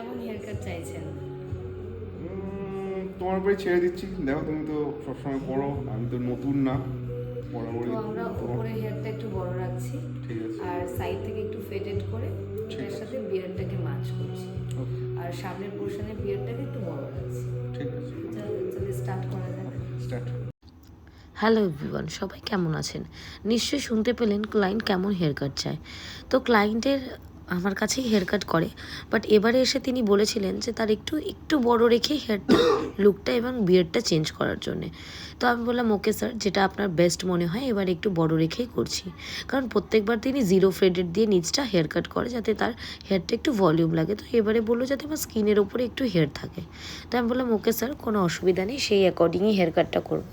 কেমন hair cut চাইছেন? তোমার উপরে ছেড়ে দিচ্ছি, দেখো তুমি তো সবসময় পড়ো, আমি তো নতুন না, তো বরাবরই আমরা তোমার। উপরে হেয়ারটা একটু বড় রাখছি, ঠিক আছে, আর সাইড থেকে একটু ফেডেড করে ঠিক এটার আছে, সাথে বিয়ারটাকে মাচ করছি, ওকে, আর সামনের পোর্শনে বিয়ারটাকে একটু বড় রাখছি। ঠিক আছে, তাহলে স্টার্ট করা যাক। স্টার্ট। হ্যালো এভরিওয়ান, সবাই কেমন আছেন? নিশ্চয়ই শুনতে পেলেন ক্লায়েন্ট কেমন হেয়ার কাট চায়। তো ক্লায়েন্টের আমার কাছেই হেয়ার কাট করে, বাট এবারে এসে তিনি বলেছিলেন যে তার একটু একটু বড় রেখে হেয়ারটা লুকটা এবং বিয়ার্ডটা চেঞ্জ করার জন্যে। তো আমি বললাম ওকে স্যার, যেটা আপনার বেস্ট মনে হয় এবার একটু বড় রেখেই করছি, কারণ প্রত্যেকবার তিনি জিরো ফেডেড দিয়ে নিচটা হেয়ার কাট করে যাতে তার হেয়ারটা একটু ভলিউম লাগে। তো এবারে বললো যাতে আমার স্কিনের ওপরে একটু হেয়ার থাকে। তো আমি বললাম ওকে স্যার, কোনো অসুবিধা নেই, সেই অ্যাকর্ডিংই হেয়ার কাটটা করবো।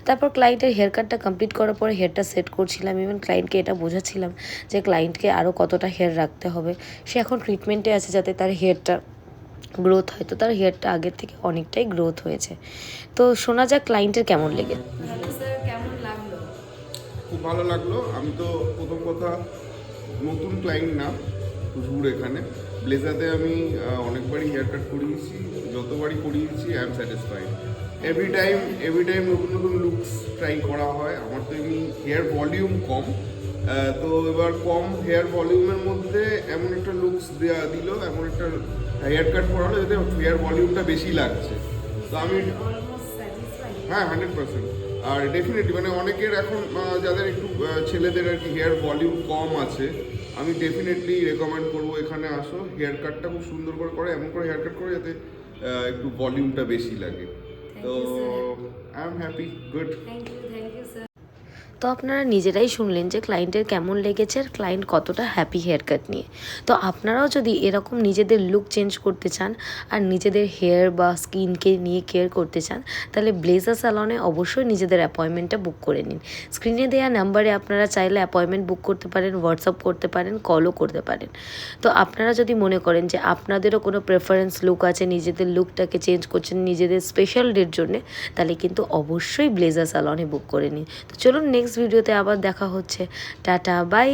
তারপর ক্লায়েন্টের হেয়ার কাটটা কমপ্লিট করার পরে হেয়ারটা সেট করছিলাম, ইভেন ক্লায়েন্টকে এটা বোঝাচ্ছিলাম যে ক্লায়েন্টকে আরও কতটা হেয়ার রাখতে হবে। সে এখন ট্রিটমেন্টে আছে যাতে তার হেয়ারটা গ্রোথ হয়। তো তার হেয়ারটা আগের থেকে অনেকটাই গ্রোথ হয়েছে। তো শোনা যাক ক্লায়েন্টের কেমন লেগে। হ্যালো স্যার, কেমন লাগলো? খুব ভালো লাগলো। আমি তো প্রথম কথা নতুন ক্লায়েন্ট না, খুশবুর এখানে ব্লেজাতে আমি অনেকবারই হেয়ার কাট করিয়েছি, যতবারই করিয়েছি I am satisfied. Every time নতুন নতুন লুকস ট্রাই করা হয়। আমার তো এমনি হেয়ার ভলিউম কম, তো এবার কম হেয়ার ভলিউমের মধ্যে এমন একটা লুকস দিল, এমন একটা হেয়ার কাট করালো যাতে হেয়ার ভলিউমটা বেশি লাগছে। তো আমি অলমোস্ট স্যাটিসফাইড? হ্যাঁ, 100%। আর ডেফিনেটলি মানে অনেকের এখন যাদের একটু ছেলেদের আর কি হেয়ার ভলিউম কম আছে, আমি ডেফিনেটলি রেকমেন্ড করবো এখানে আসো। হেয়ার কাটটা খুব সুন্দর করে এমন করে হেয়ার কাট করে যাতে একটু ভলিউমটা বেশি লাগে। তো thank you sir. I am happy, good. Thank you sir. তো আপনারা নিজেরাই শুনলেন যে ক্লায়েন্টের কেমন লেগেছে আর ক্লায়েন্ট কতটা হ্যাপি হেয়ার কাট নিয়ে। তো আপনারাও যদি এরকম নিজেদের লুক চেঞ্জ করতে চান আর নিজেদের হেয়ার বা স্কিনকে নিয়ে কেয়ার করতে চান, তাহলে ব্লেজার স্যালনে অবশ্যই নিজেদের অ্যাপয়েন্টমেন্টটা বুক করে নিন। স্ক্রিনে দেওয়া নাম্বারে আপনারা চাইলে অ্যাপয়েন্টমেন্ট বুক করতে পারেন, হোয়াটসঅ্যাপ করতে পারেন, কলও করতে পারেন। তো আপনারা যদি মনে করেন যে আপনাদেরও কোনো প্রেফারেন্স লুক আছে, নিজেদের লুকটাকে চেঞ্জ করছেন নিজেদের স্পেশাল ডের জন্যে, তাহলে কিন্তু অবশ্যই ব্লেজার স্যালনে বুক করে নিন। তো চলুন নেক্সট ভিডিওতে আবার দেখা হচ্ছে। Tata, by.